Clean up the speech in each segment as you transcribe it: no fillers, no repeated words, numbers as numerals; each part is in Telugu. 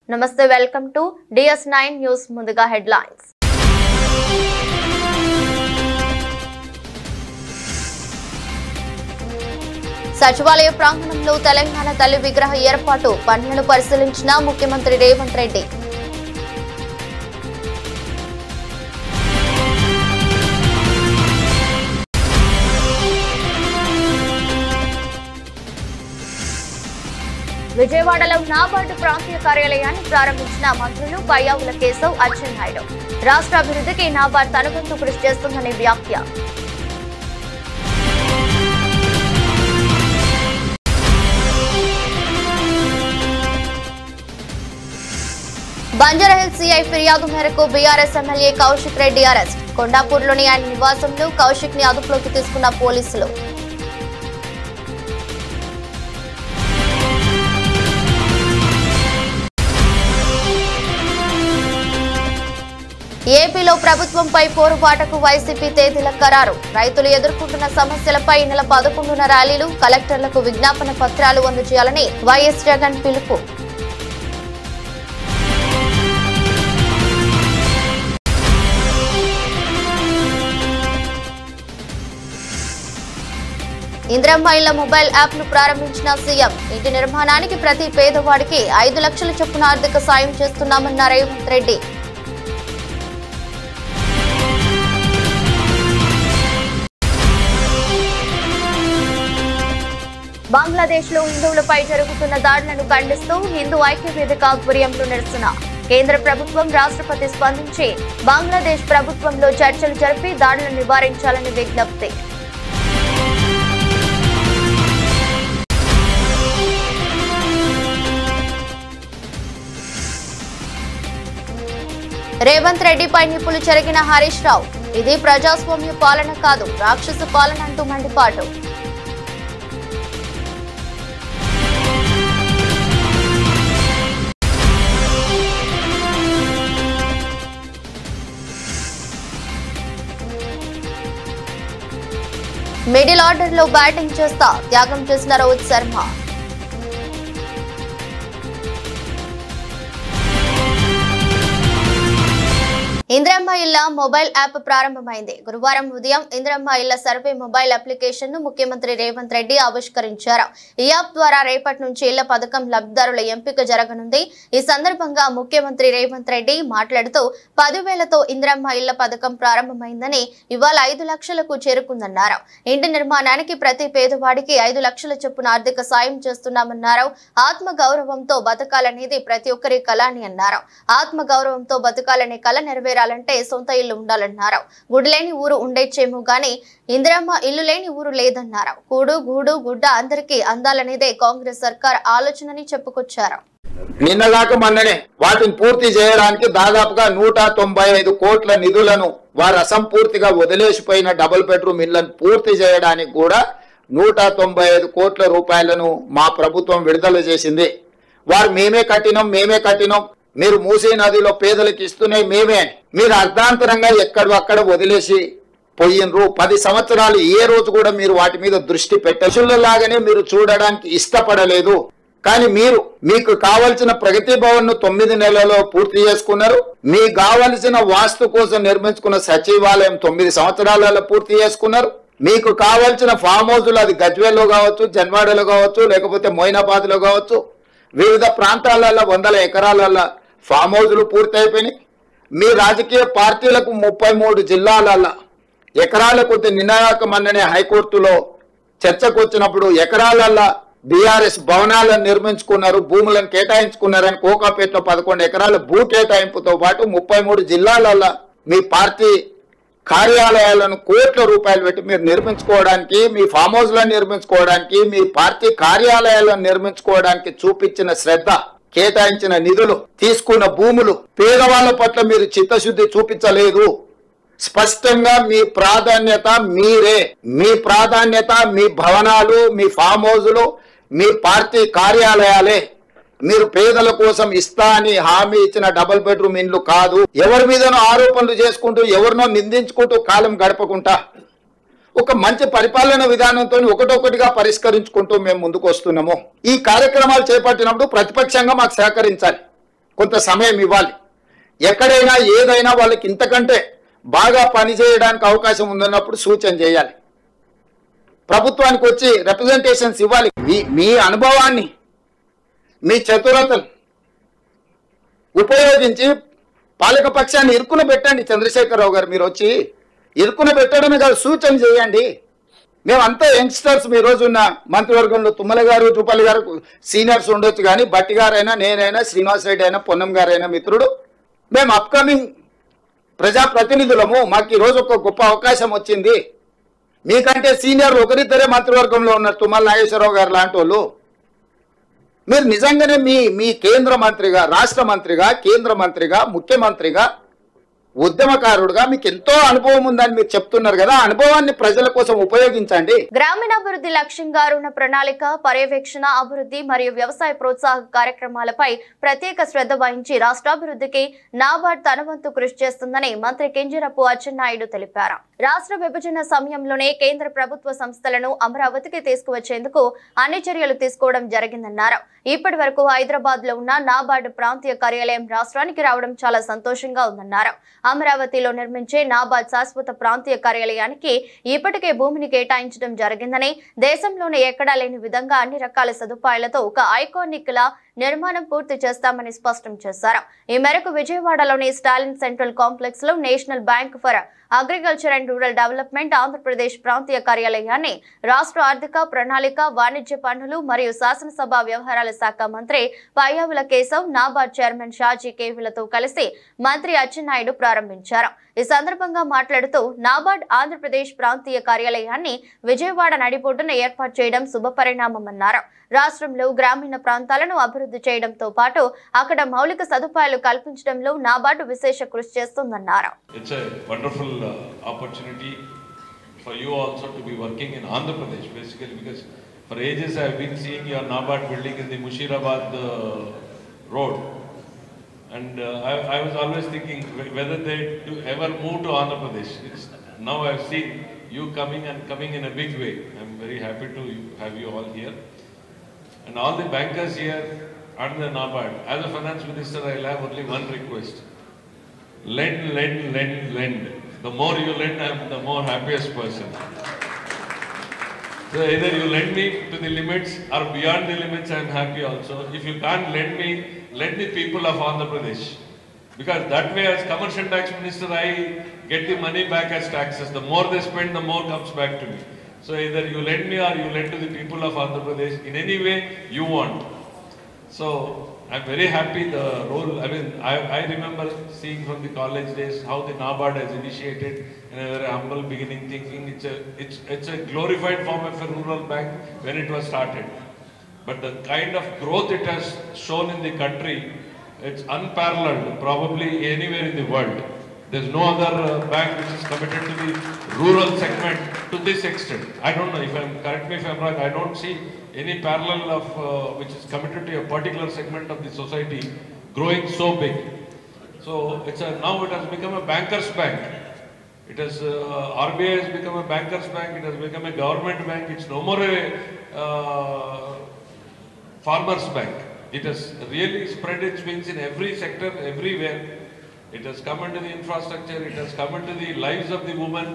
నమస్తే వెల్కమ్ టు DS9 న్యూస్ ముందుగా హెడ్లైన్స్ సచివాలయ ప్రాంగణంలో తెలంగాణ తల్లి విగ్రహ ఏర్పాటు పనులను పరిశీలించిన ముఖ్యమంత్రి రేవంత్ రెడ్డి విజయవాడలో నాబార్డు ప్రాంతీయ కార్యాలయాన్ని ప్రారంభించిన మంత్రులు పయ్యావుల కేశవ్ అచ్చెన్నాయుడు రాష్ట్ర అభివృద్ధికి నాబార్డు తన వంతు కృషి చేస్తుందని వ్యాఖ్య బంజారాహిల్స్ సిఐ ఫిర్యాదు మేరకు BRS MLA Kaushik Reddy arrest కొండాపూర్లోని ఆయన నివాసంలో కౌశిక్ ని అదుపులోకి తీసుకున్న పోలీసులు ఏపీలో ప్రభుత్వంపై పోరుబాటకు వైసీపీ తేదీల ఖరారు రైతులు ఎదుర్కొంటున్న సమస్యలపై ఈ నెల 11న ర్యాలీలు కలెక్టర్లకు విజ్ఞాపన పత్రాలు అందజేయాలని వైఎస్ జగన్ పిలుపు ఇందిరమ్మ ఇళ్ల మొబైల్ యాప్ ను ప్రారంభించిన సీఎం ఇంటి నిర్మాణానికి ప్రతి పేదవాడికి 5 లక్షల చొప్పున ఆర్థిక సాయం చేస్తున్నామన్న రేవంత్ రెడ్డి బంగ్లాదేశ్ లో హిందువులపై జరుగుతున్న దాడులను ఖండిస్తూ హిందూ ఐక్య వేదిక ఆధ్వర్యంలో నిరసన కేంద్ర ప్రభుత్వం రాష్ట్రపతి స్పందించి బంగ్లాదేశ్ ప్రభుత్వంలో చర్చలు జరిపి దాడులను నివారించాలని విజ్ఞప్తి రేవంత్ రెడ్డిపై నిప్పులు చెరిగిన హరీష్ రావు ఇది ప్రజాస్వామ్య పాలన కాదు రాక్షస పాలన అంటూ మండిపాటు మిడిల్ ఆర్డర్ లో బ్యాటింగ్ చేస్తా త్యాగం చేసిన రోహిత్ శర్మ ఇందిరమ్మ ఇళ్ల మొబైల్ యాప్ ప్రారంభమైంది గురువారం ఉదయం ఇందిరమ్మ ఇళ్ల సర్వే మొబైల్ అప్లికేషన్ ను ముఖ్యమంత్రి రేవంత్ రెడ్డి ఆవిష్కరించారు ఈ యాప్ ద్వారా రేపటి నుంచి ఇళ్ల పథకం లబ్ధిదారుల ఎంపిక జరగనుంది ఈ సందర్భంగా ముఖ్యమంత్రి రేవంత్ రెడ్డి మాట్లాడుతూ 10,000తో ఇందిరమ్మ ఇళ్ల పథకం ప్రారంభమైందని ఇవాళ 5 లక్షలకు చేరుకుందన్నారు ఇంటి నిర్మాణానికి ప్రతి పేదవాడికి 5 లక్షల చొప్పున ఆర్థిక సాయం చేస్తున్నామన్నారు ఆత్మ గౌరవంతో బతకాలనేది ప్రతి ఒక్కరి కల అని అన్నారు ఆత్మ గౌరవంతో బతకాలనే కల నెరవేరాలంటే సొంత ఇల్లు ఉండాలన్నారు గుడి లేని ఊరు ఉండేచ్చేమో గానీ ఇందిరమ్మ ఇల్లు లేని ఊరు లేదన్నారు కూడు గూడు గుడ్డ అందరికీ అందాలనేదే కాంగ్రెస్ సర్కార్ ఆలోచనని చెప్పుకొచ్చారు నిన్నగాక మొన్ననే వాటిని పూర్తి చేయడానికి దాదాపుగా 195 కోట్ల నిధులను వారు అసంపూర్తిగా వదిలేసిపోయిన డబుల్ బెడ్రూమ్ ఇళ్లను పూర్తి చేయడానికి కూడా 195 కోట్ల రూపాయలను మా ప్రభుత్వం విడుదల చేసింది వారు మేమే కట్టినాం మీరు మూసీ నదిలో పేదలకు ఇస్తూనే మేమే మీరు అర్ధాంతరంగా ఎక్కడక్కడ వదిలేసి పోయినరు 10 సంవత్సరాలు ఏ రోజు కూడా మీరు వాటి మీద దృష్టి పెట్టలాగానే మీరు చూడడానికి ఇష్టపడలేదు కానీ మీకు కావాల్సిన ప్రగతి భవన్ ను 9 నెలల్లో పూర్తి చేసుకున్నారు మీకు కావాల్సిన వాస్తు కోసం నిర్మించుకున్న సచివాలయం 9 సంవత్సరాలలో పూర్తి చేసుకున్నారు మీకు కావాల్సిన ఫామ్ హౌస్లు అది గజ్వేల్లో కావచ్చు జన్వాడలో కావచ్చు లేకపోతే మొయినాబాద్ లో కావచ్చు వివిధ ప్రాంతాలలో 100 ఎకరాలలో ఫామ్ హౌస్లు పూర్తయిపోయినాయి మీ రాజకీయ పార్టీలకు 33 జిల్లాలలో ఎకరాల కొద్ది నిన్నగాక మొన్ననే హైకోర్టులో చర్చకు వచ్చినప్పుడు ఎకరాలలో బీఆర్ఎస్ భవనాలను నిర్మించుకున్నారు భూములను కేటాయించుకున్నారని కోకాపేటలో 11 ఎకరాల భూ కేటాయింపుతో పాటు 33 జిల్లాలలో మీ పార్టీ కార్యాలయాలను కోట్ల రూపాయలు పెట్టి మీరు నిర్మించుకోవడానికి మీ ఫామ్ హౌస్లను నిర్మించుకోవడానికి మీ పార్టీ కార్యాలయాలను నిర్మించుకోవడానికి చూపించిన శ్రద్ధ కేటాయించిన నిధులు తీసుకున్న భూములు పేదవాళ్ల పట్ల మీరు చిత్తశుద్ధి చూపించలేదు స్పష్టంగా మీ ప్రాధాన్యత మీరే మీ ప్రాధాన్యత మీ భవనాలు మీ ఫామ్ హౌస్లు మీ పార్టీ కార్యాలయాలే మీరు పేదల కోసం ఇస్తా అని హామీ ఇచ్చిన డబుల్ బెడ్రూమ్ ఇండ్లు కాదు ఎవరి మీదనో ఆరోపణలు చేసుకుంటూ ఎవరినో నిందించుకుంటూ కాలం గడపకుండా ఒక మంచి పరిపాలన విధానంతో ఒకటొకటిగా పరిష్కరించుకుంటూ మేము ముందుకు వస్తున్నాము. ఈ కార్యక్రమాలు చేపట్టినప్పుడు ప్రతిపక్షంగా మాకు సహకరించాలి. కొంత సమయం ఇవ్వాలి. ఎక్కడైనా ఏదైనా వాళ్ళకి ఇంతకంటే బాగా పనిచేయడానికి అవకాశం ఉందన్నప్పుడు సూచన చేయాలి. ప్రభుత్వానికి వచ్చి రిప్రజెంటేషన్స్ ఇవ్వాలి. మీ అనుభవాన్ని, మీ చతురతను ఉపయోగించి పాలకపక్షాన్ని ఇరుకున పెట్టండి. చంద్రశేఖరరావు గారు, మీరు వచ్చి ఇరుకున పెట్టడమే కాదు, సూచన చేయండి. మేమంతా యంగ్స్టర్స్. మీ రోజున్న మంత్రివర్గంలో తుమ్మల గారు, రూపాలి గారు సీనియర్స్ ఉండొచ్చు, కానీ బట్టి గారైనా, నేనైనా, శ్రీనివాస్ రెడ్డి అయినా, పొన్నం గారైనా మిత్రుడు, మేము అప్కమింగ్ ప్రజాప్రతినిధులము. మాకు ఈరోజు ఒక గొప్ప అవకాశం వచ్చింది. మీకంటే సీనియర్లు ఒకరిద్దరే మంత్రివర్గంలో ఉన్నారు, తుమ్మల నాగేశ్వరరావు గారు లాంటి వాళ్ళు. మీరు నిజంగానే మీ కేంద్ర మంత్రిగా, రాష్ట్ర మంత్రిగా, కేంద్ర మంత్రిగా, ముఖ్యమంత్రిగా, ఉద్యమకారుడుగా మీకు ఎంతో అనుభవం ఉందని మీరు చెప్తున్నారు కదా, అనుభవాన్ని ప్రజల కోసం ఉపయోగించండి. గ్రామీణాభివృద్ధి లక్ష్యంగా రుణ ప్రణాళిక, పర్యవేక్షణ, అభివృద్ధి మరియు వ్యవసాయ ప్రోత్సాహక కార్యక్రమాలపై ప్రత్యేక శ్రద్ధ వహించి రాష్ట్రాభివృద్ధికి నాబార్డ్ తన వంతు కృషి చేస్తుందని మంత్రి కింజరాపు అచ్చెన్నాయుడు తెలిపారు. రాష్ట్ర విభజన సమయంలోనే కేంద్ర ప్రభుత్వ సంస్థలను అమరావతికి తీసుకువచ్చేందుకు అన్ని చర్యలు తీసుకోవడం జరిగిందన్నారు. ఇప్పటి వరకు హైదరాబాద్ లో ఉన్న నాబార్డ్ ప్రాంతీయ కార్యాలయం రాష్ట్రానికి రావడం చాలా సంతోషంగా ఉందన్నారు. అమరావతిలో నిర్మించే నాబార్డ్ శాశ్వత ప్రాంతీయ కార్యాలయానికి ఇప్పటికే భూమిని కేటాయించడం జరిగిందని, దేశంలోనే ఎక్కడా లేని విధంగా అన్ని రకాల సదుపాయాలతో ఒక ఐకానిక్ లా నిర్మాణం పూర్తి చేస్తామని స్పష్టం చేశారు. ఈ మేరకు విజయవాడలోని స్టాలిన్ సెంట్రల్ కాంప్లెక్స్ లో national bank for agriculture and rural development Andhra Pradesh ప్రాంతీయ కార్యాలయాన్ని రాష్ట్ర ఆర్థిక, ప్రణాళిక, వాణిజ్య పన్నులు మరియు శాసనసభ వ్యవహారాల శాఖ మంత్రి పయ్యావుల కేశవ్, నాబార్డ్ చైర్మన్ షాజీ కేవిలతో కలిసి మంత్రి అచ్చెన్నాయుడు ప్రారంభించారు. ఈ సందర్భంగా మాట్లాడుతూ నాబార్డ్ ఆంధ్రప్రదేశ్ ప్రాంతీయ కార్యాలయాన్ని విజయవాడ నడిబొడ్డున ఏర్పాటు చేయడం శుభపరిణామమన్నారు. రాష్ట్రంలో గ్రామీణ ప్రాంతాలను అభివృద్ధి చేయడంతో పాటు అక్కడ మౌలిక సదుపాయాలు కల్పించడంలో నాబార్డు విశేష కృషి చేస్తుందన్నారు. It's a wonderful opportunity for you also to be working in Andhra Pradesh, basically, because for ages I have been seeing your NABARD building in the Mushirabad road, and I was always thinking whether they do ever move to Andhra Pradesh. Now I have seen you coming in a big way. I am very happy to have you all here, and all the bankers here and the NABARD. As a finance minister, I will have only one request: lend, lend, lend, lend. The more you lend, I am the more happiest person. So either you lend me to the limits or beyond the limits, I am happy also. If you can't lend me, lend the people of Andhra Pradesh. Because that way, as commercial tax minister, I get the money back as taxes. The more they spend, the more comes back to me. So either you lend me or you lend to the people of Andhra Pradesh in any way you want. So I'm very happy the role. I mean, I remember seeing from the college days how the NABARD has initiated in a very humble beginning, thinking it's a glorified form of a rural bank when it was started. But the kind of growth it has shown in the country, it's unparalleled, probably anywhere in the world. There's no other bank which is committed to the rural segment to this extent. I don't know if correct me if I'm wrong, I don't see any parallel of which is committed to a particular segment of the society growing so big. So now it has become a banker's bank. It has RBI has become a banker's bank. It has become a government bank. It's no more a farmer's bank. It has really spread its wings in every sector, everywhere. It has come into the infrastructure. It has come into the lives of the woman.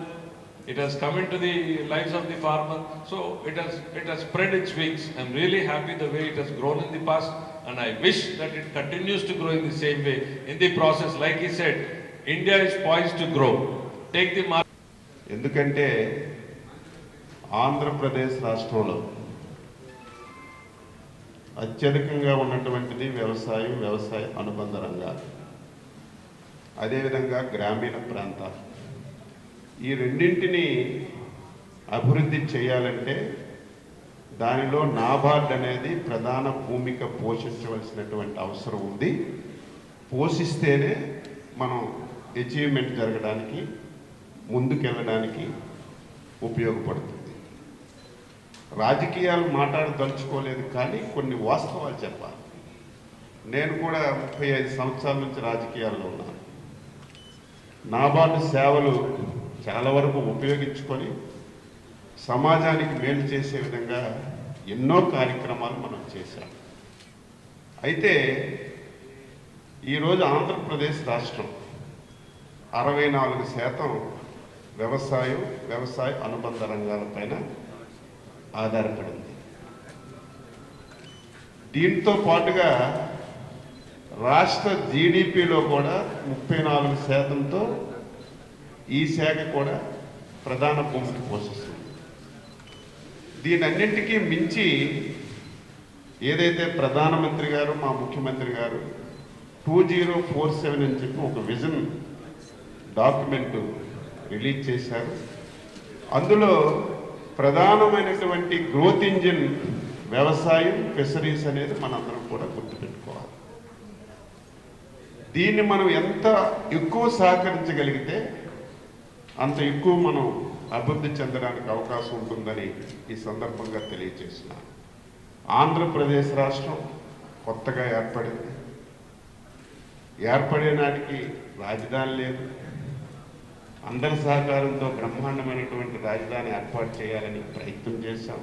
It has come into the lives of the farmer. So it has spread its wings. I'm really happy the way it has grown in the past, and I wish that it continues to grow in the same way. In the process, like he said, India is poised to grow. Take the mark. ఎందుకంటే ఆంధ్రప్రదేశ్ రాష్ట్రంలో అత్యధికంగా ఉన్నటువంటిది వ్యవసాయ అనుబంధ రంగాలు, అదేవిధంగా గ్రామీణ ప్రాంతాలు. ఈ రెండింటిని అభివృద్ధి చేయాలంటే దానిలో నాబార్డ్ అనేది ప్రధాన భూమిక పోషించవలసినటువంటి అవసరం ఉంది. పోషిస్తేనే మనం అచీవ్మెంట్ జరగడానికి, ముందుకెళ్ళడానికి ఉపయోగపడుతుంది. రాజకీయాలు మాట్లాడదలుచుకోలేదు, కానీ కొన్ని వాస్తవాలు చెప్పాలి. నేను కూడా 35 సంవత్సరాల నుంచి రాజకీయాల్లో ఉన్నాను. నాబార్డు సేవలు చాలా వరకు ఉపయోగించుకొని సమాజానికి మేలు చేసే విధంగా ఎన్నో కార్యక్రమాలు మనం చేశాం. అయితే ఈరోజు ఆంధ్రప్రదేశ్ రాష్ట్రం 64% వ్యవసాయ అనుబంధ రంగాలపైన ఆధారపడింది. దీంతో పాటుగా రాష్ట్ర జీడిపిలో కూడా 34%తో ఈ శాఖ కూడా ప్రధాన భూమిక పోషిస్తుంది. దీనన్నింటికీ మించి ఏదైతే ప్రధానమంత్రి గారు మా ముఖ్యమంత్రి గారు 2047 అని చెప్పి ఒక విజన్ డాక్యుమెంట్ రిలీజ్ చేశారు. అందులో ప్రధానమైనటువంటి గ్రోత్ ఇంజిన్ వ్యవసాయం, ఫిషరీస్ అనేది మనందరం కూడా గుర్తుపెట్టుకోవాలి. దీన్ని మనం ఎంత ఎక్కువ సహకరించగలిగితే అంత ఎక్కువ మనం అభివృద్ధి చెందడానికి అవకాశం ఉంటుందని ఈ సందర్భంగా తెలియజేస్తున్నాను. ఆంధ్రప్రదేశ్ రాష్ట్రం కొత్తగా ఏర్పడే నాటికి రాజధాని లేదు. అందరి సహకారంతో బ్రహ్మాండమైనటువంటి రాజధాని ఏర్పాటు చేయాలని ప్రయత్నం చేశాం.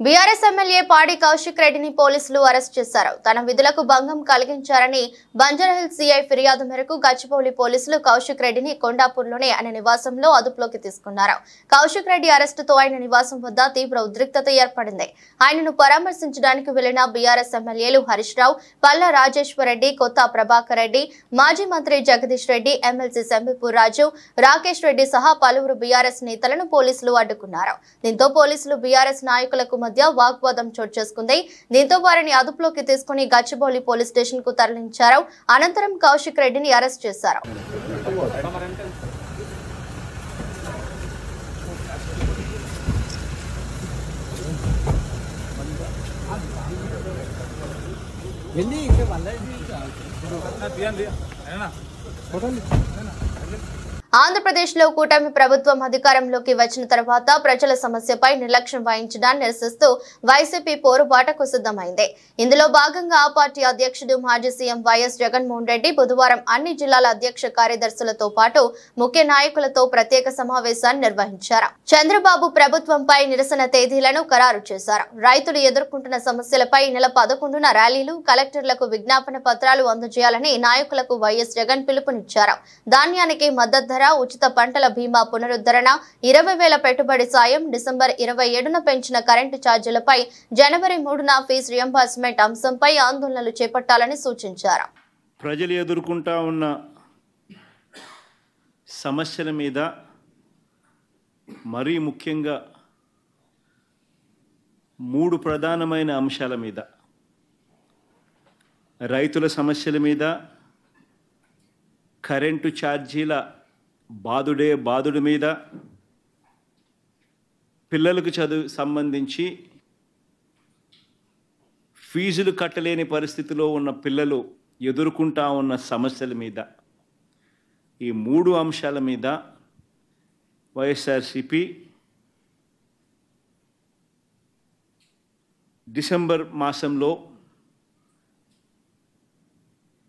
బీఆర్ఎస్ ఎమ్మెల్యే పాడి కౌశిక్ రెడ్డిని పోలీసులు అరెస్ట్ చేశారు. తన విధులకు భంగం కలిగించారని బంజారాహిల్స్ సిఐ ఫిర్యాదు మేరకు గచ్చిబౌలి పోలీసులు కౌశిక్ రెడ్డిని కొండాపూర్లోని ఆయన నివాసంలో అదుపులోకి తీసుకున్నారు. కౌశిక్ రెడ్డి అరెస్టుతో ఆయన నివాసం వద్ద తీవ్ర ఉద్రిక్తత ఏర్పడింది. ఆయనను పరామర్శించడానికి వెళ్లిన బీఆర్ఎస్ ఎమ్మెల్యేలు హరీష్ రావు, పల్లా రాజేశ్వర్ రెడ్డి, కొత్త ప్రభాకర్ రెడ్డి, మాజీ మంత్రి జగదీష్ రెడ్డి, ఎమ్మెల్సీ సంబిపూర్ రాజు, రాకేష్ రెడ్డి సహా పలువురు బీఆర్ఎస్ నేతలను పోలీసులు అడ్డుకున్నారు. దీంతో పోలీసులు బీఆర్ఎస్ నాయకులకు మధ్య వాగ్వాదం చోటు చేసుకుంది. దీంతో వారిని అదుపులోకి తీసుకుని గచ్చిబౌలి పోలీస్ స్టేషన్ కు తరలించారు. అనంతరం కౌశిక్ రెడ్డిని అరెస్ట్ చేశారు. ఆంధ్రప్రదేశ్లో కూటమి ప్రభుత్వం అధికారంలోకి వచ్చిన తర్వాత ప్రజల సమస్యపై నిర్లక్ష్యం వహించడాన్ని నిరసిస్తూ వైసీపీ పోరుబాటకు సిద్ధమైంది. ఇందులో భాగంగా ఆ పార్టీ అధ్యక్షుడు మాజీ సీఎం వైఎస్ జగన్మోహన్ రెడ్డి బుధవారం అన్ని జిల్లాల అధ్యక్ష కార్యదర్శులతో పాటు ముఖ్య నాయకులతో ప్రత్యేక సమావేశాన్ని నిర్వహించారు. చంద్రబాబు ప్రభుత్వంపై నిరసన తేదీలను ఖరారు చేశారు. రైతులు ఎదుర్కొంటున్న సమస్యలపై నెల 11న ర్యాలీలు, కలెక్టర్లకు విజ్ఞాపన పత్రాలు అందజేయాలని నాయకులకు వైఎస్ జగన్ పిలుపునిచ్చారు. ధాన్యానికి మద్దతు, ఉచిత పంటల బీమా పునరుద్ధరణ, 20,000 పెట్టుబడి సాయం, డిసెంబర్ 27న పెంచిన కరెంటు ఛార్జీలపై జనవరి 3న ఫీజు రియంబర్స్మెంట్ అంశంపై ఆందోళనలు చేపట్టాలని సూచించారు. ప్రజలు ఎదుర్కొంటా ఉన్న సమస్యల మీద, మరీ ముఖ్యంగా 3 ప్రధానమైన అంశాల మీద, రైతుల సమస్యల మీద, కరెంటు ఛార్జీల బాదుడు మీద, పిల్లలకు చదువు సంబంధించి ఫీజులు కట్టలేని పరిస్థితిలో ఉన్న పిల్లలు ఎదుర్కొంటా ఉన్న సమస్యల మీద, ఈ 3 అంశాల మీద వైఎస్ఆర్సీపీ డిసెంబర్ మాసంలో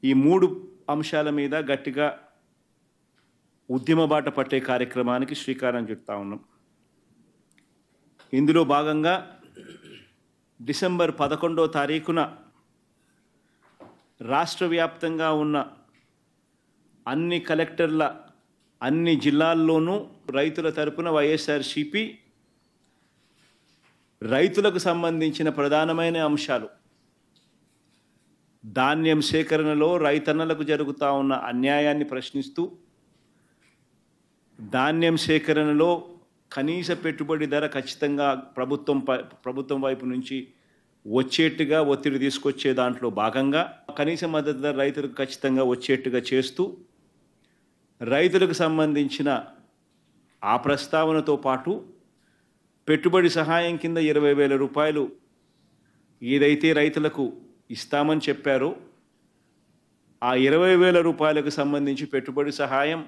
ఈ 3 అంశాల మీద గట్టిగా ఉద్యమ బాట పట్టే కార్యక్రమానికి శ్రీకారం చుడతా ఉన్నాం. ఇందులో భాగంగా డిసెంబర్ 11వ తారీఖున రాష్ట్ర వ్యాప్తంగా ఉన్న అన్ని కలెక్టర్ల అన్ని జిల్లాల్లోనూ రైతుల తరపున వైఎస్ఆర్సీపీ రైతులకు సంబంధించిన ప్రధానమైన అంశాలు, ధాన్యం సేకరణలో రైతన్నలకు జరుగుతూ ఉన్న అన్యాయాన్ని ప్రశ్నిస్తూ, ధాన్యం సేకరణలో కనీస పెట్టుబడి ధర ఖచ్చితంగా ప్రభుత్వం వైపు నుంచి వచ్చేట్టుగా ఒత్తిడి తీసుకొచ్చే దాంట్లో భాగంగా కనీస మద్దతు ధర రైతులకు ఖచ్చితంగా వచ్చేట్టుగా చేస్తూ, రైతులకు సంబంధించిన ఆ ప్రస్తావనతో పాటు పెట్టుబడి సహాయం కింద 20,000 రూపాయలు ఏదైతే రైతులకు ఇస్తామని చెప్పారో ఆ 20,000 రూపాయలకు సంబంధించి పెట్టుబడి సహాయం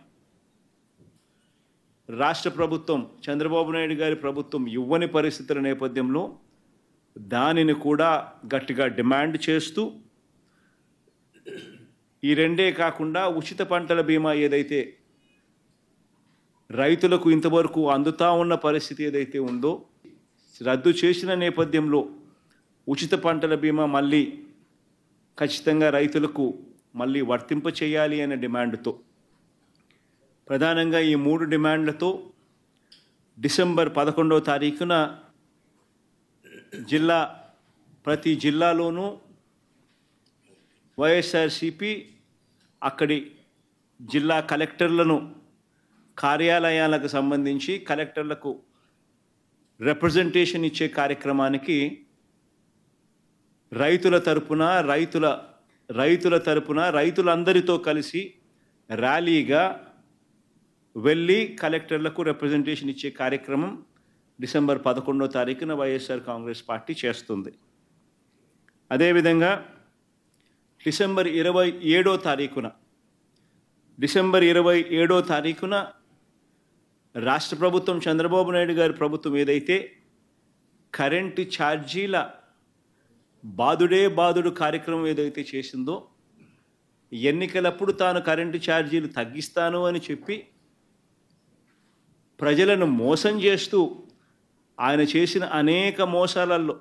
రాష్ట్ర ప్రభుత్వం, చంద్రబాబు నాయుడు గారి ప్రభుత్వం ఇవ్వని పరిస్థితుల నేపథ్యంలో దానిని కూడా గట్టిగా డిమాండ్ చేస్తూ, ఈ రెండే కాకుండా ఉచిత పంటల బీమా ఏదైతే రైతులకు ఇంతవరకు అందుతా ఉన్న పరిస్థితి ఏదైతే ఉందో రద్దు చేసిన నేపథ్యంలో ఉచిత పంటల బీమా మళ్ళీ ఖచ్చితంగా రైతులకు మళ్ళీ వర్తింప చేయాలి అనే డిమాండ్తో, ప్రధానంగా ఈ 3 డిమాండ్లతో డిసెంబర్ 11వ తారీఖున ప్రతి జిల్లాలోనూ వైఎస్ఆర్సిపి అక్కడి జిల్లా కలెక్టర్లను కార్యాలయాలకు సంబంధించి కలెక్టర్లకు రిప్రజెంటేషన్ ఇచ్చే కార్యక్రమానికి రైతులందరితో కలిసి ర్యాలీగా వెళ్ళి కలెక్టర్లకు రిప్రజెంటేషన్ ఇచ్చే కార్యక్రమం డిసెంబర్ 11వ తారీఖున వైఎస్ఆర్ కాంగ్రెస్ పార్టీ చేస్తుంది. అదేవిధంగా డిసెంబర్ 27వ తారీఖున రాష్ట్ర ప్రభుత్వం, చంద్రబాబు నాయుడు గారి ప్రభుత్వం ఏదైతే కరెంటు ఛార్జీల బాదుడు కార్యక్రమం ఏదైతే చేసిందో, ఎన్నికలప్పుడు తాను కరెంటు ఛార్జీలు తగ్గిస్తాను అని చెప్పి ప్రజలను మోసం చేస్తూ ఆయన చేసిన అనేక మోసాలలో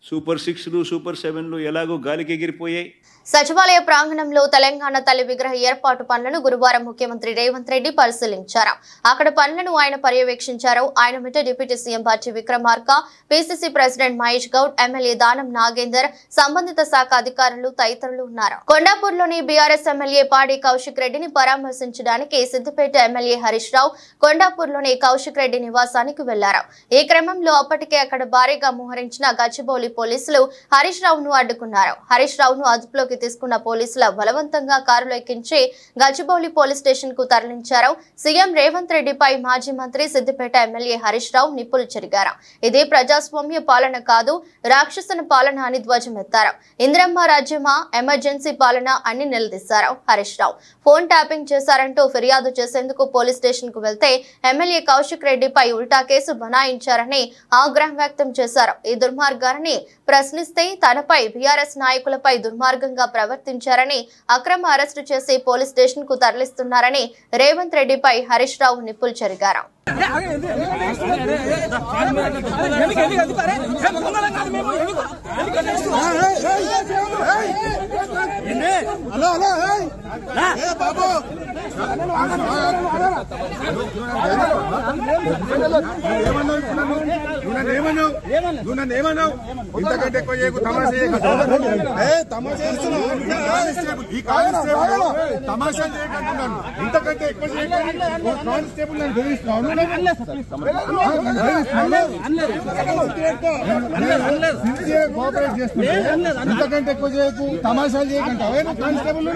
సూపర్ 6లు, సూపర్ 7లు ఎలాగో గాలికి ఎగిరిపోయాయి. సచివాలయ ప్రాంగణంలో తెలంగాణ తల్లి విగ్రహ ఏర్పాటు పనులను గురువారం ముఖ్యమంత్రి రేవంత్ రెడ్డి పరిశీలించారు. అక్కడ పనులను ఆయన పర్యవేక్షించారు. ఆయన వెంట deputy CM Bhatti Vikramarka, PCC president Mahesh Goud, MLA Danam Nagender, సంబంధిత శాఖ అధికారులు తదితరులు ఉన్నారు. కొండాపూర్లోని బీఆర్ఎస్ ఎమ్మెల్యే పాడి కౌశిక్ రెడ్డిని పరామర్శించడానికి సిద్దిపేట ఎమ్మెల్యే హరీష్ రావు కొండాపూర్లోని కౌశిక్ రెడ్డి నివాసానికి వెళ్లారు. ఈ క్రమంలో అప్పటికే అక్కడ భారీగా మోహరించిన గచ్చిబౌలి పోలీసులు హరీష్ రావును అడ్డుకున్నారు. హరీష్ రావును అదుపులోకి తీసుకున్న పోలీసుల బలవంతంగా కారులో ఎక్కించి గచ్చిబౌలి పోలీస్ స్టేషన్ కు తరలించారు. సీఎం రేవంత్ రెడ్డిపై మాజీ మంత్రి సిద్దిపేట ఎమ్మెల్యే హరీష్ రావు నిప్పులు చెరిగారు. ఇది ప్రజాస్వామ్య పాలన కాదు, రాక్షసన పాలన అని ధ్వజమెత్తారు. ఇందిరమ్మ రాజ్యమా, ఎమర్జెన్సీ పాలన అని నిలదీశారు హరీష్ రావు. ఫోన్ ట్యాపింగ్ చేశారంటూ ఫిర్యాదు చేసేందుకు పోలీస్ స్టేషన్ కు వెళ్తే ఎమ్మెల్యే కౌశిక్ రెడ్డిపై ఉల్టా కేసు బనాయించారని ఆగ్రహం వ్యక్తం చేశారు. ఈ దుర్మార్గాన్ని ప్రశ్నిస్తే తనపై బీఆర్ఎస్ నాయకులపై దుర్మార్గంగా ప్రవర్తించారని, అక్రమ అరెస్టు చేసి పోలీస్ స్టేషన్ కు తరలిస్తున్నారని రేవంత్ రెడ్డిపై హరీష్ రావు నిప్పులు చెరిగారు. ఇంతకంటే ఎక్కువ ఇంతకంటే ఎక్కువ కానిస్టేబుల్ నన్ను బెదిరిస్తున్నాను. కోఆపరేట్ చేస్తున్నా. ఇంతకంటే ఎక్కువ చేయకు, తమాషాలు చేయకంటావే కానిస్టేబుల్.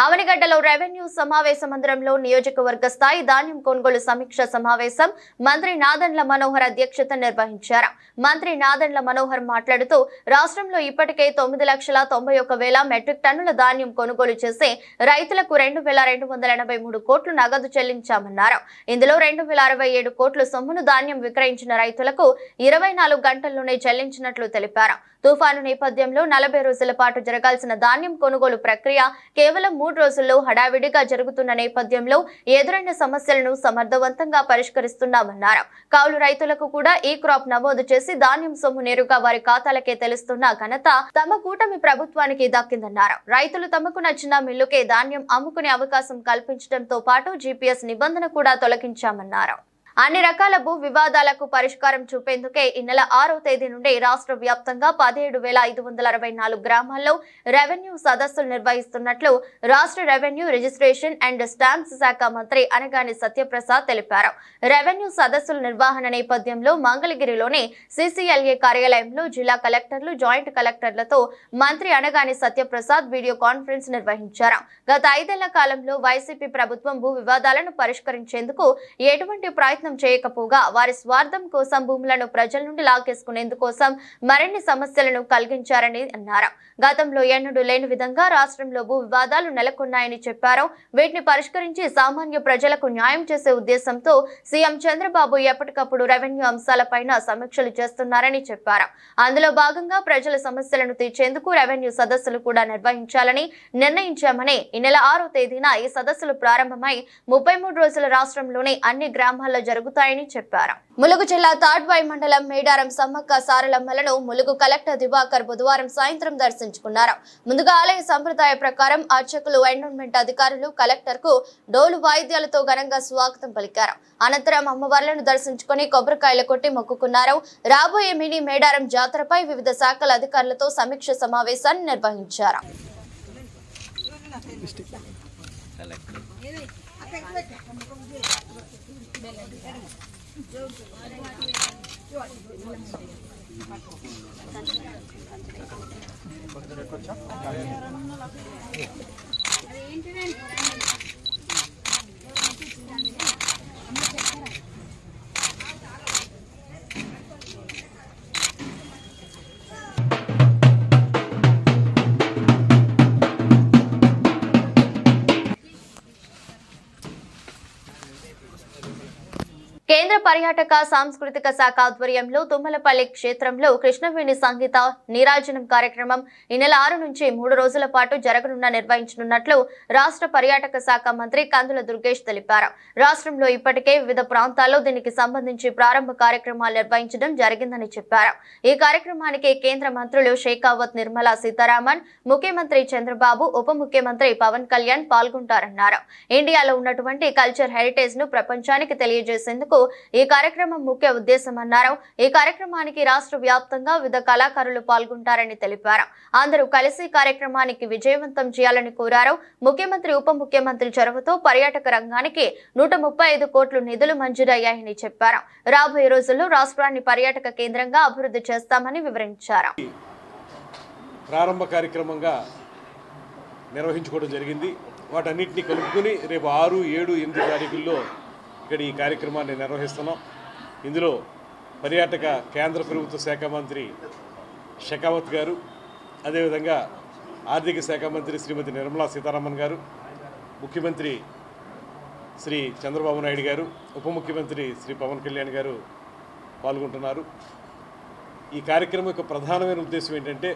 అవనిగడ్డలో రెవెన్యూ సమావేశ మందిరంలో నియోజకవర్గ స్థాయి ధాన్యం కొనుగోలు సమీక్ష సమావేశం మంత్రి నాదెండ్ల మనోహర్ అధ్యక్షత నిర్వహించారు. మంత్రి నాదెండ్ల మనోహర్ మాట్లాడుతూ రాష్ట్రంలో ఇప్పటికే 9,91,000 మెట్రిక్ టన్నుల ధాన్యం కొనుగోలు చేసి రైతులకు 2,283 కోట్లు నగదు చెల్లించామన్నారు. ఇందులో 2,067 కోట్ల సొమ్మును ధాన్యం విక్రయించిన రైతులకు 24 గంటల్లోనే చెల్లించినట్లు తెలిపారు. తుఫాను నేపథ్యంలో 40 రోజుల పాటు జరగాల్సిన ధాన్యం కొనుగోలు ప్రక్రియ కేవలం 3 రోజుల్లో హడావిడిగా జరుగుతున్న నేపథ్యంలో ఎదురైన సమస్యలను సమర్థవంతంగా పరిష్కరిస్తున్నామన్నారు. కౌలు రైతులకు కూడా ఈ క్రాప్ నమోదు చేసి ధాన్యం సొమ్ము నేరుగా వారి ఖాతాలకే తెలుస్తున్న ఘనత తమ కూటమి ప్రభుత్వానికి దక్కిందన్నారు. రైతులు తమకు నచ్చిన మిల్లుకే ధాన్యం అమ్ముకునే అవకాశం కల్పించడంతో పాటు జీపీఎస్ నిబంధన కూడా తొలగించామన్నారు. అన్ని రకాల భూ వివాదాలకు పరిష్కారం చూపేందుకే ఈ నెల 6వ తేదీ నుండి రాష్ట్ర వ్యాప్తంగా 17,564 గ్రామాల్లో రెవెన్యూ సదస్సులు నిర్వహిస్తున్నట్లు రాష్ట్ర రెవెన్యూ రిజిస్ట్రేషన్ అండ్ స్టాంప్స్ శాఖ మంత్రి అనగాని సత్యప్రసాద్ తెలిపారు. రెవెన్యూ సదస్సుల నిర్వహణ నేపథ్యంలో మంగళగిరిలోని CCLA కార్యాలయంలో జిల్లా కలెక్టర్లు, జాయింట్ కలెక్టర్లతో మంత్రి అనగాని సత్యప్రసాద్ వీడియో కాన్ఫరెన్స్ నిర్వహించారు. గత 5 ఏళ్ల కాలంలో వైసీపీ ప్రభుత్వం భూ వివాదాలను పరిష్కరించేందుకు ఎటువంటి ప్రయత్నం చేయకపోగా వారి స్వార్థం కోసం భూములను ప్రజల నుండి లాగేసుకునేందుకోసం మరిన్ని సమస్యలను కలిగించారని అన్నారు. గతంలో ఎన్నడూ లేని విధంగా రాష్ట్రంలో భూ వివాదాలు నెలకొన్నాయని చెప్పారు. వీటిని పరిష్కరించి సామాన్య ప్రజలకు న్యాయం చేసే ఉద్దేశంతో సీఎం చంద్రబాబు ఎప్పటికప్పుడు రెవెన్యూ అంశాలపైన సమీక్షలు చేస్తున్నారని చెప్పారు. అందులో భాగంగా ప్రజల సమస్యలను తీర్చేందుకు రెవెన్యూ సదస్సులు కూడా నిర్వహించాలని నిర్ణయించామని ఈ నెల 6వ తేదీన ఈ సదస్సులు ప్రారంభమై 33 రోజుల రాష్ట్రంలోని అన్ని గ్రామాల్లో జరుగుతాయని చెప్పారు. ములుగు జిల్లా తాడ్వాయి మండలం మేడారం సమ్మక్క సారలమ్మలను ములుగు కలెక్టర్ దివాకర్ బుధవారం సాయంత్రం దర్శించుకున్నారు. ముందుగా ఆలయ సంప్రదాయ ప్రకారం అర్చకులు, ఎండోన్మెంట్ అధికారులు కలెక్టర్ కు డోలు వాయిద్యాలతో ఘనంగా స్వాగతం పలికారు. అనంతరం అమ్మవార్లను దర్శించుకుని కొబ్బరికాయలు కొట్టి మొక్కుకున్నారు. రాబోయే మినీ మేడారం జాతరపై వివిధ శాఖల అధికారులతో సమీక్ష సమావేశాన్ని నిర్వహించారు. కేంద్ర పర్యాటక సాంస్కృతిక శాఖ ఆధ్వర్యంలో తుమ్మలపల్లి క్షేత్రంలో కృష్ణవేణి సంగీత నీరాజనం కార్యక్రమం ఈ నెల 6 నుంచి 3 రోజుల పాటు నిర్వహించనున్నట్లు రాష్ట్ర పర్యాటక శాఖ మంత్రి కందుల దుర్గేష్ తెలిపారు. రాష్ట్రంలో ఇప్పటికే వివిధ ప్రాంతాల్లో దీనికి సంబంధించి ప్రారంభ కార్యక్రమాలు నిర్వహించడం జరిగిందని చెప్పారు. ఈ కార్యక్రమానికి కేంద్ర మంత్రులు షేకావత్, నిర్మలా సీతారామన్, ముఖ్యమంత్రి చంద్రబాబు, ఉప ముఖ్యమంత్రి పవన్ కళ్యాణ్ పాల్గొంటారన్నారు. ఇండియాలో ఉన్నటువంటి కల్చర్ హెరిటేజ్ ను ప్రపంచానికి తెలియజేసేందుకు ఈ కార్యక్రమం ముఖ్య ఉద్దేశం అన్నారు. ఈ కార్యక్రమానికి రాష్ట్ర వ్యాప్తంగా వివిధ కళాకారులు పాల్గొంటారని తెలిపారు. అందరూ కలిసి కార్యక్రమానికి విజయవంతం చేయాలని కోరారు. ముఖ్యమంత్రి, ఉప ముఖ్యమంత్రి చొరవతో పర్యాటక రంగానికి 135 కోట్లు నిధులు మంజూరయ్యాయని చెప్పారు. రాబోయే రోజుల్లో రాష్ట్రాన్ని పర్యాటక కేంద్రంగా అభివృద్ధి చేస్తామని వివరించారు. ప్రారంభ కార్యక్రమంగా నిర్వహించుకోవడం జరిగింది. వాటన్నిటిని కలుపుకొని రేపు 6, 7, 8 తారీఖుల్లో ఇక్కడ ఈ కార్యక్రమాన్ని నిర్వహిస్తున్నాం. ఇందులో పర్యాటక కేంద్ర ప్రభుత్వ శాఖ మంత్రి షెకావత్ గారు, అదేవిధంగా ఆర్థిక శాఖ మంత్రి శ్రీమతి నిర్మలా సీతారామన్ గారు, ముఖ్యమంత్రి శ్రీ చంద్రబాబు నాయుడు గారు, ఉప ముఖ్యమంత్రి శ్రీ పవన్ కళ్యాణ్ గారు పాల్గొంటున్నారు. ఈ కార్యక్రమం యొక్క ప్రధానమైన ఉద్దేశం ఏంటంటే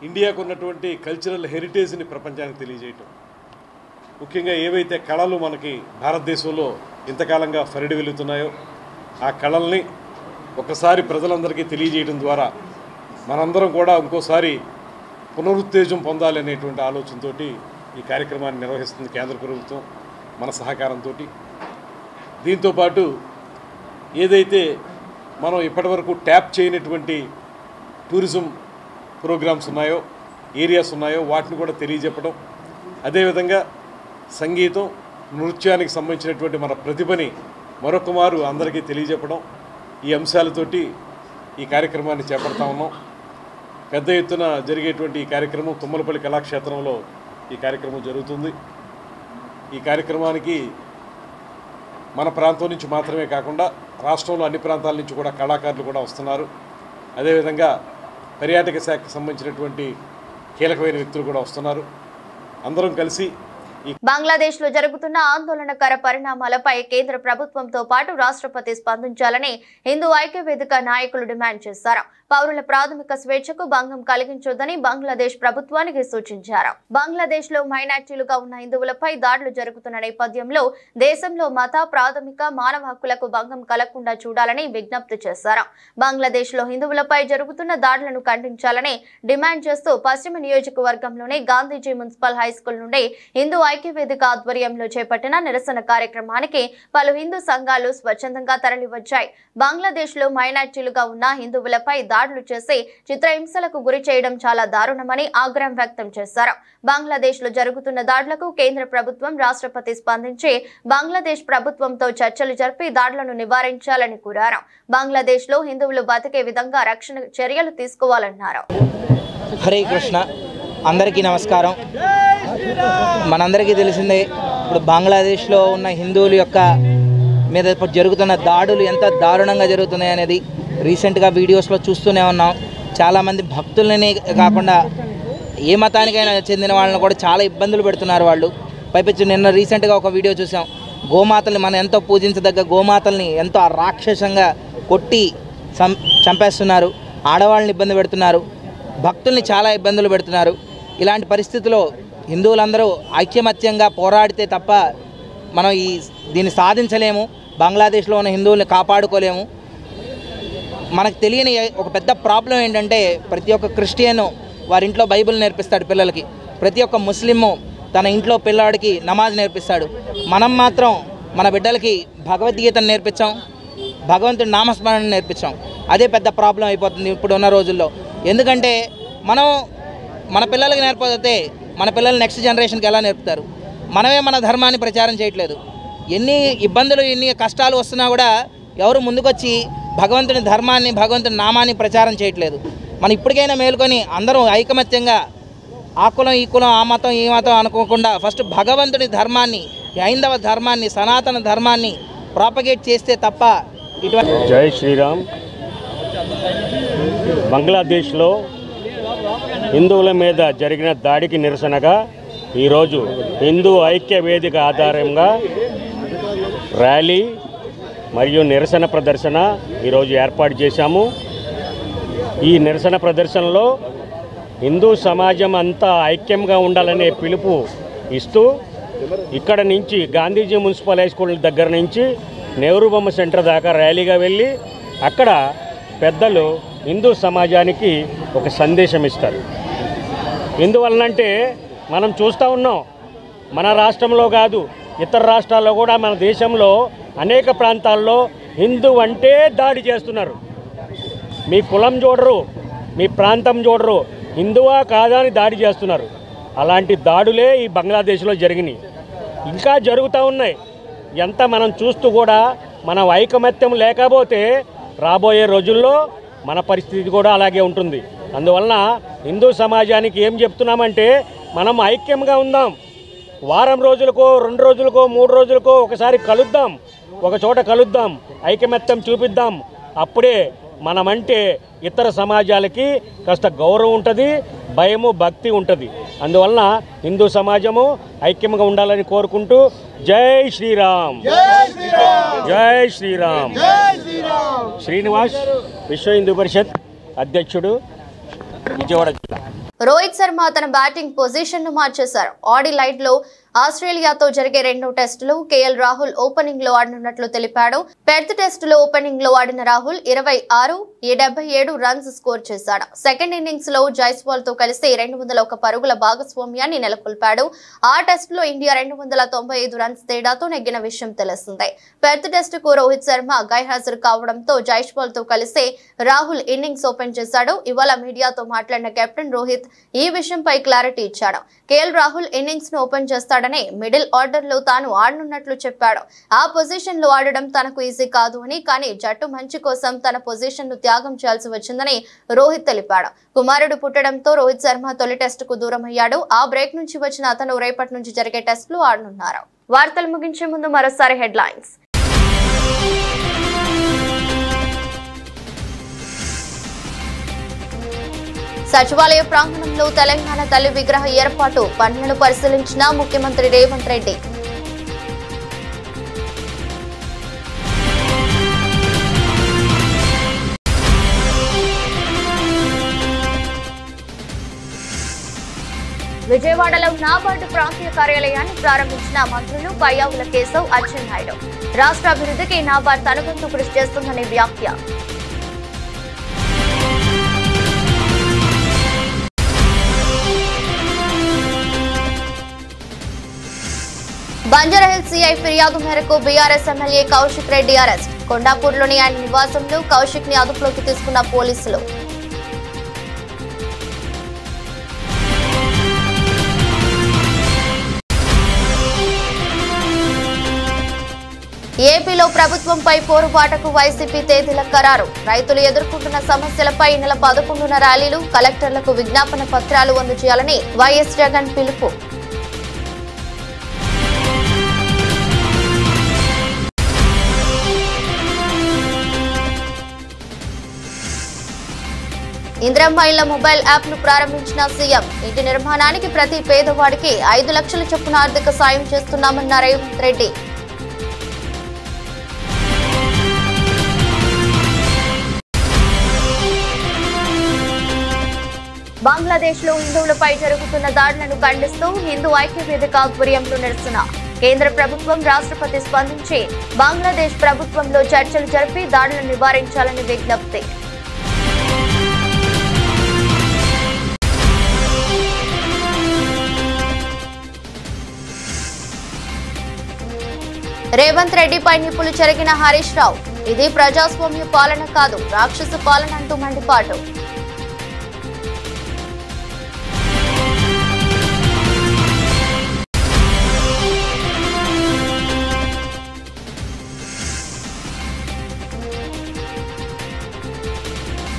ఇండియాకు ఉన్నటువంటి కల్చరల్ హెరిటేజ్ని ప్రపంచానికి తెలియజేయటం. ముఖ్యంగా ఏవైతే కళలు మనకి భారతదేశంలో ఇంతకాలంగా ఫరిడి వెలుగుతున్నాయో ఆ కళల్ని ఒకసారి ప్రజలందరికీ తెలియజేయడం ద్వారా మనందరం కూడా ఇంకోసారి పునరుత్తేజం పొందాలి అనేటువంటి ఆలోచనతో ఈ కార్యక్రమాన్ని నిర్వహిస్తుంది కేంద్ర ప్రభుత్వం మన సహకారంతో. దీంతోపాటు ఏదైతే మనం ఇప్పటివరకు ట్యాప్ చేయనటువంటి టూరిజం ప్రోగ్రామ్స్ ఉన్నాయో, ఏరియాస్ ఉన్నాయో వాటిని కూడా తెలియజెప్పడం, అదేవిధంగా సంగీతం, నృత్యానికి సంబంధించినటువంటి మన ప్రతిభని మరొక మారు అందరికీ తెలియజెప్పడం, ఈ అంశాలతోటి ఈ కార్యక్రమాన్ని చేపడతా ఉన్నాం. పెద్ద ఎత్తున జరిగేటువంటి ఈ కార్యక్రమం తుమ్మలపల్లి కళాక్షేత్రంలో ఈ కార్యక్రమం జరుగుతుంది. ఈ కార్యక్రమానికి మన ప్రాంతం నుంచి మాత్రమే కాకుండా రాష్ట్రంలో అన్ని ప్రాంతాల నుంచి కూడా కళాకారులు కూడా వస్తున్నారు. అదేవిధంగా పర్యాటక శాఖకు సంబంధించినటువంటి కీలకమైన వ్యక్తులు కూడా వస్తున్నారు. అందరం కలిసి బంగ్లాదేశ్ లో జరుగుతున్న ఆందోళనకర పరిణామాలపై కేంద్ర ప్రభుత్వంతో పాటు రాష్ట్రపతి స్పందించాలని హిందూ ఐక్యవేదిక నాయకులు డిమాండ్ చేశారు. పౌరుల ప్రాథమిక స్వేచ్ఛకు భంగం కలిగించొద్దని బంగ్లాదేశ్ ప్రభుత్వానికి సూచించారు. బంగ్లాదేశ్ లో మైనార్టీలుగా ఉన్న హిందువులపై దాడులు జరుగుతున్న నేపథ్యంలో దేశంలో మత, ప్రాథమిక మానవ హక్కులకు భంగం కలగకుండా చూడాలని విజ్ఞప్తి చేశారు. బంగ్లాదేశ్ లో హిందువులపై జరుగుతున్న దాడులను ఖండించాలని డిమాండ్ చేస్తూ పశ్చిమ నియోజకవర్గంలోని గాంధీజీ మున్సిపల్ హైస్కూల్ నుండి హిందూ ఐక్యవేదిక ఆధ్వర్యంలో చేపట్టిన నిరసన కార్యక్రమానికి పలు హిందూ సంఘాలు స్వచ్ఛందంగా తరలివచ్చాయి. బంగ్లాదేశ్ లో మైనార్టీలుగా ఉన్న హిందువులపై దాడులు చేసి చిత్రహింసలకు గురి చేయడం చాలా దారుణమని ఆగ్రహం వ్యక్తం చేశారు. బంగ్లాదేశ్ లో జరుగుతున్న దాడులకు కేంద్ర ప్రభుత్వం, రాష్ట్రపతి స్పందించి బంగ్లాదేశ్ ప్రభుత్వంతో చర్చలు జరిపి దాడులను నివారించాలని కోరారు. బంగ్లాదేశ్ లో హిందువులు బతికే విధంగా రక్షణ చర్యలు తీసుకోవాలన్నారు. హరే కృష్ణ, అందరికీ నమస్కారం. మనందరికీ తెలిసిందే, ఇప్పుడు బంగ్లాదేశ్లో ఉన్న హిందువుల యొక్క మీద జరుగుతున్న దాడులు ఎంత దారుణంగా జరుగుతున్నాయి అనేది రీసెంట్గా వీడియోస్లో చూస్తూనే ఉన్నాం. చాలామంది భక్తులని కాకుండా ఏ మతానికైనా చెందిన వాళ్ళని కూడా చాలా ఇబ్బందులు పెడుతున్నారు వాళ్ళు. పైపెచ్చు నిన్న రీసెంట్గా ఒక వీడియో చూసాం. గోమాతల్ని, మనం ఎంతో పూజించదగ్గ గోమాతల్ని ఎంతో రాక్షసంగా కొట్టి చంపేస్తున్నారు. ఆడవాళ్ళని ఇబ్బంది పెడుతున్నారు, భక్తుల్ని చాలా ఇబ్బందులు పెడుతున్నారు. ఇలాంటి పరిస్థితుల్లో హిందువులందరూ ఐక్యమత్యంగా పోరాడితే తప్ప మనం దీన్ని సాధించలేము, బంగ్లాదేశ్లో ఉన్న హిందువుల్ని కాపాడుకోలేము. మనకు తెలియని ఒక పెద్ద ప్రాబ్లం ఏంటంటే ప్రతి ఒక్క క్రిస్టియను వారి ఇంట్లో బైబిల్ నేర్పిస్తాడు పిల్లలకి, ప్రతి ఒక్క ముస్లిము తన ఇంట్లో పిల్లాడికి నమాజ్ నేర్పిస్తాడు. మనం మాత్రం మన బిడ్డలకి భగవద్గీతను నేర్పించాం, భగవంతుడి నామస్మరణ నేర్పించాం. అదే పెద్ద ప్రాబ్లం అయిపోతుంది ఇప్పుడున్న రోజుల్లో. ఎందుకంటే మనం మన పిల్లలకి నేర్పకపోతే మన పిల్లలు నెక్స్ట్ జనరేషన్కి ఎలా నేర్పుతారు? మనమే మన ధర్మాన్ని ప్రచారం చేయట్లేదు. ఎన్ని ఇబ్బందులు ఎన్ని కష్టాలు వస్తున్నా కూడా ఎవరు ముందుకొచ్చి భగవంతుని ధర్మాన్ని భగవంతుని నామాన్ని ప్రచారం చేయట్లేదు. మనం ఇప్పటికైనా మేలుకొని అందరం ఐకమత్యంగా ఆ కులం ఈ కులం ఆ మతం ఈ మతం అనుకోకుండా ఫస్ట్ భగవంతుని ధర్మాన్ని, హైందవ ధర్మాన్ని, సనాతన ధర్మాన్ని ప్రాపగేట్ చేస్తే తప్ప ఇటువంటి. జై శ్రీరామ్. బంగ్లాదేశ్లో హిందువుల మీద జరిగిన దాడికి నిరసనగా ఈరోజు హిందూ ఐక్య వేదిక ఆధారంగా ర్యాలీ మరియు నిరసన ప్రదర్శన ఈరోజు ఏర్పాటు చేశాము. ఈ నిరసన ప్రదర్శనలో హిందూ సమాజం అంతా ఐక్యంగా ఉండాలనే పిలుపు ఇస్తూ ఇక్కడ నుంచి గాంధీజీ మున్సిపల్ హై స్కూల్ దగ్గర నుంచి నెహ్రూ బొమ్మ సెంటర్ దాకా ర్యాలీగా వెళ్ళి అక్కడ పెద్దలు హిందూ సమాజానికి ఒక సందేశం ఇస్తారు. ఎందువలనంటే మనం చూస్తూ ఉన్నాం, మన రాష్ట్రంలో కాదు ఇతర రాష్ట్రాల్లో కూడా మన దేశంలో అనేక ప్రాంతాల్లో హిందూ అంటే దాడి చేస్తున్నారు. మీ కులం చూడరు, మీ ప్రాంతం చూడరు, హిందువా కాదా అని దాడి చేస్తున్నారు. అలాంటి దాడులే ఈ బంగ్లాదేశ్లో జరిగినాయి, ఇంకా జరుగుతూ ఉన్నాయి. ఎంత మనం చూస్తూ కూడా మన ఐకమత్యం లేకపోతే రాబోయే రోజుల్లో మన పరిస్థితి కూడా అలాగే ఉంటుంది. అందువలన హిందూ సమాజానికి ఏం చెప్తున్నామంటే మనం ఐక్యంగా ఉందాం. వారం రోజులకో 2 రోజులకో 3 రోజులకో ఒకసారి కలుద్దాం, ఒక చోట కలుద్దాం, ఐకమత్యం చూపిద్దాం. అప్పుడే మనమంటే ఇతర సమాజాలకి కాస్త గౌరవం ఉంటుంది, భయము భక్తి ఉంటుంది. అందువలన హిందూ సమాజము ఐక్యంగా ఉండాలని కోరుకుంటూ జై శ్రీరామ్, జై శ్రీరామ్. శ్రీనివాస్, విశ్వ హిందూ పరిషత్ అధ్యక్షుడు, విజయవాడ జిల్లా. రోహిత్ శర్మ తన బ్యాటింగ్ పొజిషన్ ను మార్చేశారు. ఆడిలైడ్ లో ఆస్ట్రేలియాతో జరిగే 2వ టెస్టులో కేఎల్ రాహుల్ ఓపెనింగ్ లో ఆడనున్నట్లు తెలిపాడు. పెర్త్ టెస్టులో ఓపెనింగ్ లో ఆడిన రాహుల్ 26-77 రన్స్ స్కోర్ చేశాడు. సెకండ్ ఇన్నింగ్స్ లో జైస్వాల్ తో కలిసి 201 పరుగుల భాగస్వామ్యాన్ని నెలకొల్పాడు. ఆ టెస్టులో ఇండియా 295 రన్స్ తేడాతో నెగ్గిన విషయం తెలిసిందే. పెర్త్ టెస్టుకు రోహిత్ శర్మ గైర్హాజరు కావడంతో జైస్వాల్ తో కలిసి రాహుల్ ఇన్నింగ్స్ ఓపెన్ చేశాడు. ఇవాళ మీడియాతో మాట్లాడిన కెప్టెన్ రోహిత్ ఈ విషయంపై క్లారిటీ ఇచ్చాడు. కేఎల్ రాహుల్ ఇన్నింగ్స్ ను ఓపెన్ చేస్తాడని, మిడిల్ ఆర్డర్ లో తాను ఆడనున్నట్లు చెప్పాడు. ఆ పొజిషన్ లో ఆడడం తనకు ఈజీ కాదు అని, కానీ జట్టు మంచి కోసం తన పొజిషన్ ను త్యాగం చేయాల్సి వచ్చిందని రోహిత్ తెలిపాడు. కుమారుడు పుట్టడంతో రోహిత్ శర్మ తొలి టెస్టుకు దూరమయ్యాడు. ఆ బ్రేక్ నుంచి వచ్చిన అతను రేపటి నుంచి జరిగే టెస్టులు ఆడనున్నారు. వార్తలు ముగించే ముందు మరోసారి హెడ్లైన్స్. సచివాలయ ప్రాంగణంలో తెలంగాణ తల్లి విగ్రహ ఏర్పాటు పనులను పరిశీలించిన ముఖ్యమంత్రి రేవంత్ రెడ్డి. విజయవాడలో నాబార్డు ప్రాంతీయ కార్యాలయాన్ని ప్రారంభించిన మంత్రులు పయ్యావుల కేశవ్, అచ్చెన్నాయుడు. రాష్ట్ర అభివృద్ధికి నాబార్డు తన వంతు కృషి చేస్తుందని వ్యాఖ్య. బంజారాహిల్స్ సిఐ ఫిర్యాదు మేరకు BRS MLA Kaushik Reddy arrest. కొండాపూర్లోని ఆయన నివాసంలో కౌశిక్ ని అదుపులోకి తీసుకున్న పోలీసులు. ఏపీలో ప్రభుత్వంపై పోరుబాటకు వైసీపీ తేదీల ఖరారు. రైతులు ఎదుర్కొంటున్న సమస్యలపై ఈ నెల 11న ర్యాలీలు, కలెక్టర్లకు విజ్ఞాపన పత్రాలు అందజేయాలని వైఎస్ జగన్ పిలుపు. ఇందిరమ్మ ఇళ్ల మొబైల్ యాప్ ను ప్రారంభించిన సీఎం. ఇంటి నిర్మాణానికి ప్రతి పేదవాడికి 5 లక్షల చొప్పున ఆర్థిక సాయం చేస్తున్నామన్న రేవంత్ రెడ్డి. బంగ్లాదేశ్ లో హిందువులపై జరుగుతున్న దాడులను ఖండిస్తూ హిందూ ఐక్య వేదిక ఆధ్వర్యంలో నిరసన. కేంద్ర ప్రభుత్వం రాష్ట్రపతి స్పందించి బంగ్లాదేశ్ ప్రభుత్వంలో చర్చలు జరిపి దాడులను నివారించాలని విజ్ఞప్తి. రేవంత్ రెడ్డిపై నిప్పులు చెరిగిన హరీష్ రావు. ఇది ప్రజాస్వామ్య పాలన కాదు, రాక్షస పాలన అంటూ మండిపాటు.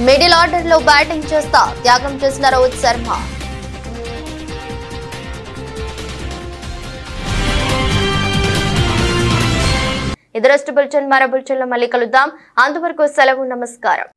మిడిల్ ఆర్డర్ లో బ్యాటింగ్ చేస్తా త్యాగం చేసిన రోహిత్ శర్మ. ఇది రెస్ట్ బులెటిన్. మరో బులెటిన్లో మళ్ళీ కలుద్దాం. అంతవరకు సెలవు. నమస్కారం.